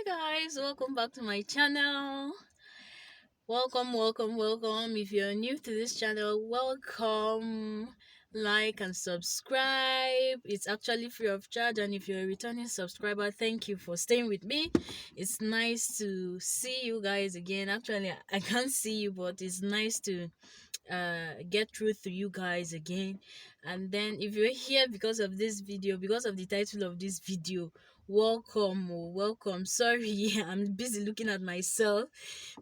Guys, welcome back to my channel. Welcome. If you're new to this channel, welcome. Like and subscribe. It's actually free of charge, and if you're a returning subscriber, thank you for staying with me. It's nice to see you guys again. Actually, I can't see you, but it's nice to get through to you guys again. And then if you're here because of this video, because of the title of this video, welcome. Sorry, I'm busy looking at myself,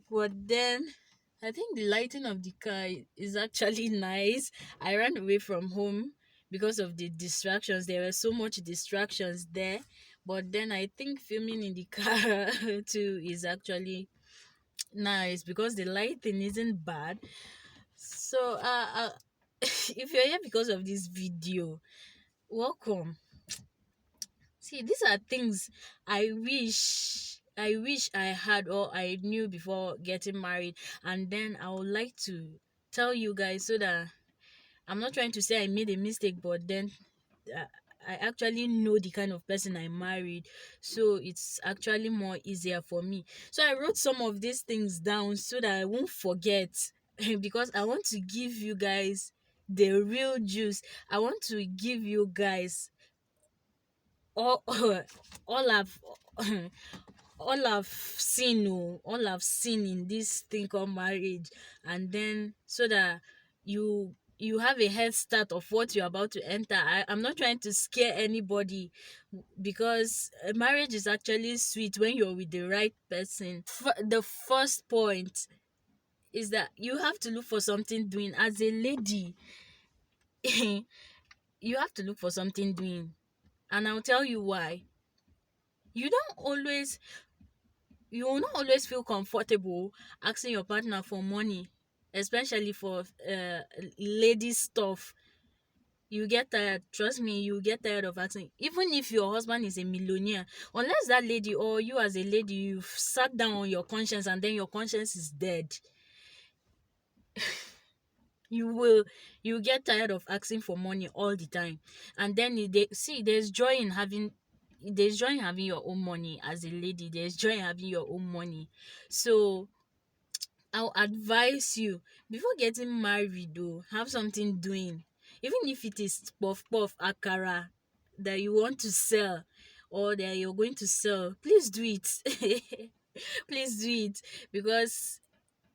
but then I think the lighting of the car is actually nice. I ran away from home because of the distractions. There were so much distractions there, but then I think filming in the car too is actually nice because the lighting isn't bad. So if you're here because of this video, welcome. See, these are things I wish I had or I knew before getting married, and then I would like to tell you guys so that I'm not trying to say I made a mistake, but then uh, I actually know the kind of person I married, so it's actually more easier for me. So I wrote some of these things down so that I won't forget because I want to give you guys the real juice. I want to give you guys all all I've all I've seen in this thing called marriage, and then so that you have a head start of what you're about to enter. I'm not trying to scare anybody because marriage is actually sweet when you're with the right person. The first point is that you have to look for something doing as a lady. You have to look for something doing, and I'll tell you why. You don't always you will not always feel comfortable asking your partner for money, especially for lady stuff. You get tired, trust me, you get tired of asking, even if your husband is a millionaire. Unless that lady or you as a lady, you've sat down on your conscience and then your conscience is dead, you will you get tired of asking for money all the time. And then there's joy in having your own money. As a lady, there's joy in having your own money. So I'll advise you, before getting married though, have something doing. Even if it is puff akara that you want to sell or that you're going to sell, please do it. Please do it, because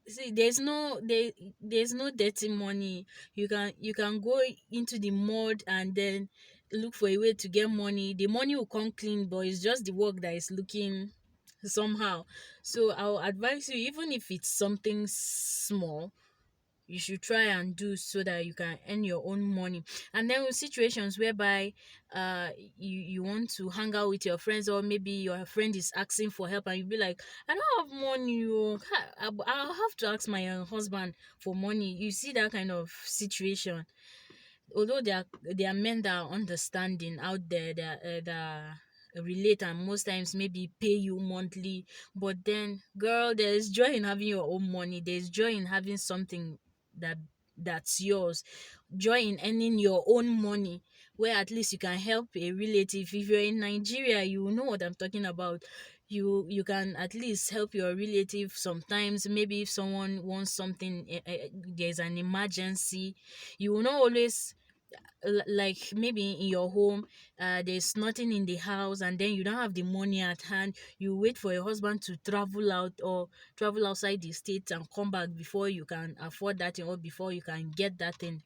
see, there's no dirty money. You can go into the mud and then look for a way to get money. The money will come clean, but it's just the work that is looking somehow. So I'll advise you, even if it's something small, you should try and do so that you can earn your own money. And then with situations whereby you want to hang out with your friends, or maybe your friend is asking for help and you be like, I don't have money, I'll have to ask my husband for money. You see that kind of situation. Although there are men that are understanding out there, that relate and most times maybe pay you monthly, but then girl, there's joy in having your own money. There's joy in having something that that's yours. Joy in earning your own money, where at least you can help a relative. If you're in Nigeria, you know what I'm talking about. You can at least help your relative sometimes. Maybe if someone wants something, there's an emergency. You will not always, like maybe in your home, there's nothing in the house and then you don't have the money at hand. You wait for your husband to travel out or travel outside the state and come back before you can afford that thing, or before you can get that thing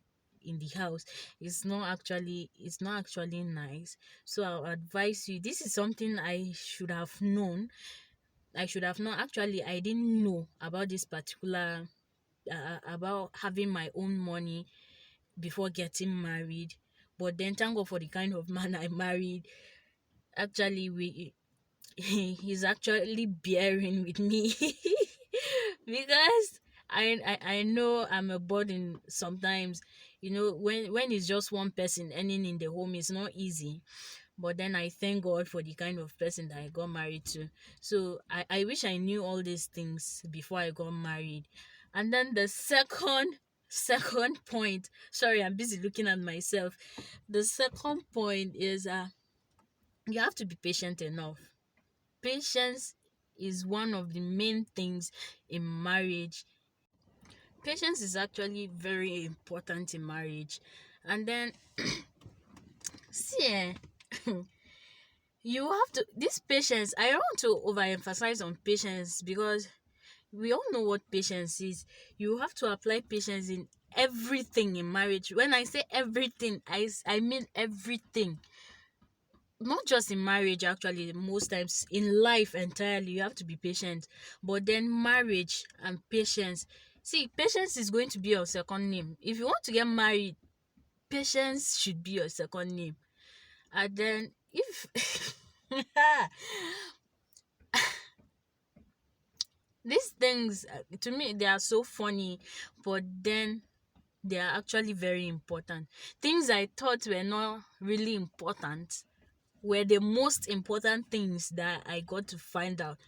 in the house. It's not actually nice. So I'll advise you, this is something I should have known. Actually, I didn't know about this particular about having my own money before getting married. But then thank God for the kind of man I married. Actually, we he's actually bearing with me because I know I'm a burden sometimes. When it's just one person earning in the home, it's not easy. But then I thank God for the kind of person that I got married to. So I wish I knew all these things before I got married. And then the second point, sorry, I'm busy looking at myself. The second point is you have to be patient enough. Patience is one of the main things in marriage. Patience is actually very important in marriage. And then see you have to this patience. I don't want to overemphasize on patience because we all know what patience is. You have to apply patience in everything in marriage. When I say everything, I mean everything. Not just in marriage, actually, most times in life entirely, you have to be patient. But then, marriage and patience. See, patience is going to be your second name. If you want to get married, patience should be your second name. And then, if these things, to me, they are so funny, but then they are actually very important. Things I thought were not really important were the most important things that I got to find out.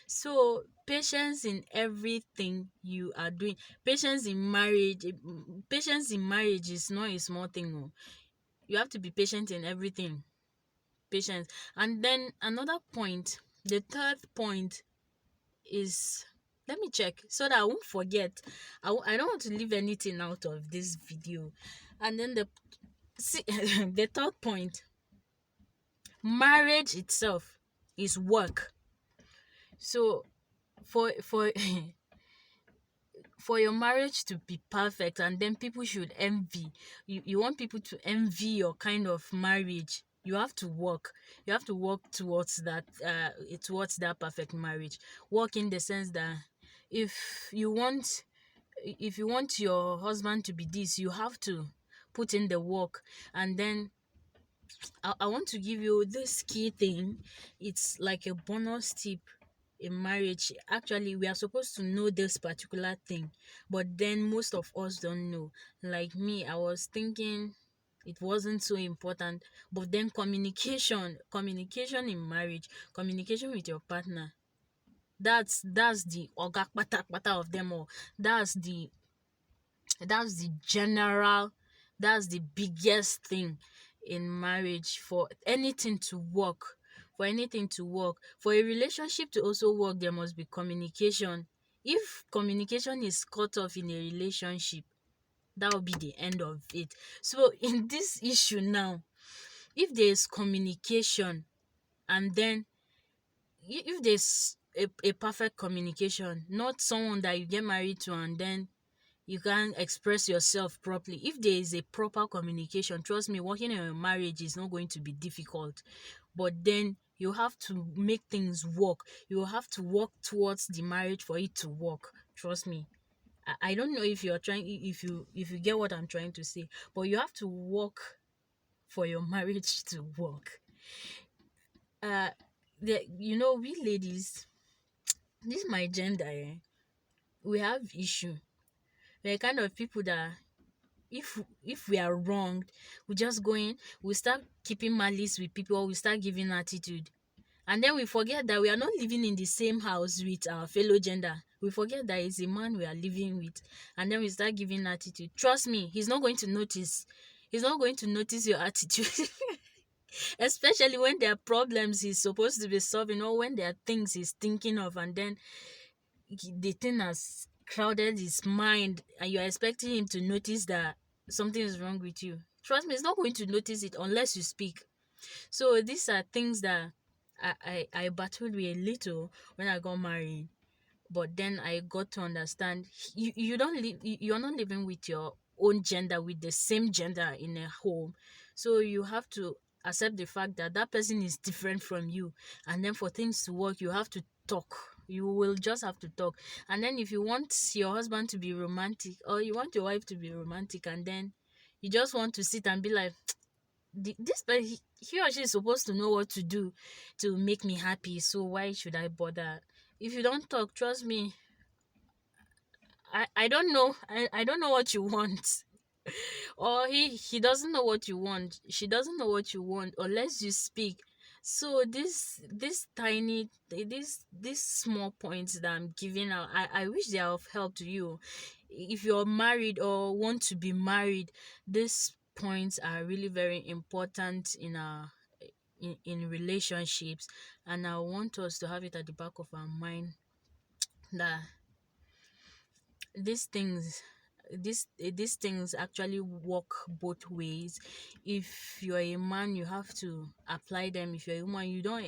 So, patience in everything you are doing. Patience in marriage is not a small thing. Oh. You have to be patient in everything. Patience. And then another point, the third point is, let me check so that I won't forget. I don't want to leave anything out of this video. And then the third point, marriage itself is work. So for for your marriage to be perfect, and then people should envy you want people to envy your kind of marriage, you have to work. You have to work towards that perfect marriage. Work in the sense that if you want if you want your husband to be this, you have to put in the work. And then I want to give you this key thing. It's like a bonus tip in marriage. Actually, we are supposed to know this particular thing, but then most of us don't know. Like me, I was thinking it wasn't so important, but then communication in marriage, communication with your partner, that's the oga pata pata of them all. That's the general that's the biggest thing in marriage. For a relationship to also work, there must be communication. If communication is cut off in a relationship, that will be the end of it. So in this issue now, if there is communication, and then if there's a perfect communication, not someone that you get married to and then you can't express yourself properly. If there is a proper communication, trust me, working in a marriage is not going to be difficult. But then you have to make things work. You have to work towards the marriage for it to work. Trust me. I don't know if you're trying if you get what I'm trying to say, but you have to work for your marriage to work. Uh we ladies, this my gender, we have issue. We're kind of people that if we are wronged, we just go in, we start keeping malice with people, or we start giving attitude. And then we forget that we are not living in the same house with our fellow gender. We forget that it's a man we are living with. And then we start giving attitude. Trust me, he's not going to notice. He's not going to notice your attitude. Especially when there are problems he's supposed to be solving, or when there are things he's thinking of, and then the thing has crowded his mind, and you're expecting him to notice that something is wrong with you. Trust me, he's not going to notice it unless you speak. So these are things that I battled with a little when I got married. But then I got to understand you don't live you're not living with your own gender, with the same gender in a home. So you have to accept the fact that that person is different from you. And then for things to work, you have to talk. You will just have to talk. And then if you want your husband to be romantic, or you want your wife to be romantic, and then you just want to sit and be like, this but he or she is supposed to know what to do to make me happy, so why should I bother? If you don't talk, trust me, I don't know. I don't know what you want. Or he doesn't know what you want, she doesn't know what you want unless you speak. So these small points that I'm giving out, I wish they are of help to you. If you're married or want to be married, these points are really very important in relationships. And I want us to have it at the back of our mind that these things these things actually work both ways. If you're a man, you have to apply them. If you're a woman, you don't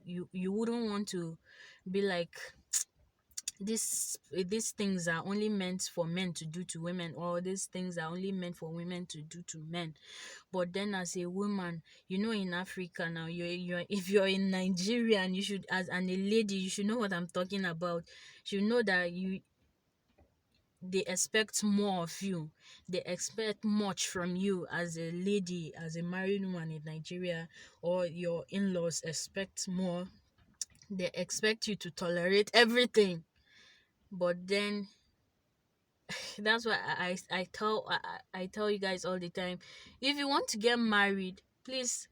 you wouldn't want to be like, these things are only meant for men to do to women, or these things are only meant for women to do to men. But then as a woman, in Africa now, you're if you're in Nigeria, and you should, as and a lady, you should know what I'm talking about. You know that they expect more of you. They expect much from you as a lady, as a married woman in Nigeria, or your in-laws expect more. They expect you to tolerate everything. But then that's why I tell you guys all the time, if you want to get married, please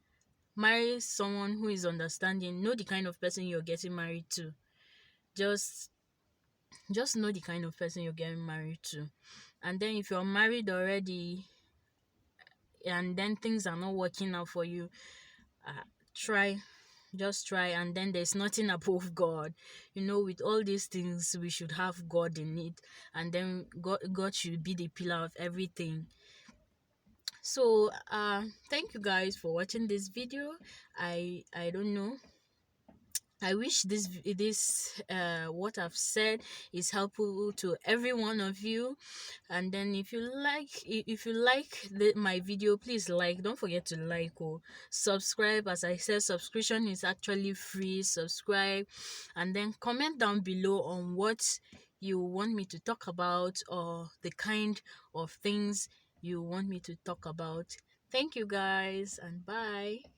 marry someone who is understanding. Know the kind of person you're getting married to. Just know the kind of person you're getting married to. And then if you're married already, and then things are not working out for you, uh, try just try. And then there's nothing above God. With all these things, we should have God in it, and then God should be the pillar of everything. So thank you guys for watching this video. I don't know, I wish this what I've said is helpful to every one of you. And then if you like my video, please like. Don't forget to like or subscribe. As I said, subscription is actually free. Subscribe, and then comment down below on what you want me to talk about, or the kind of things you want me to talk about. Thank you guys, and bye.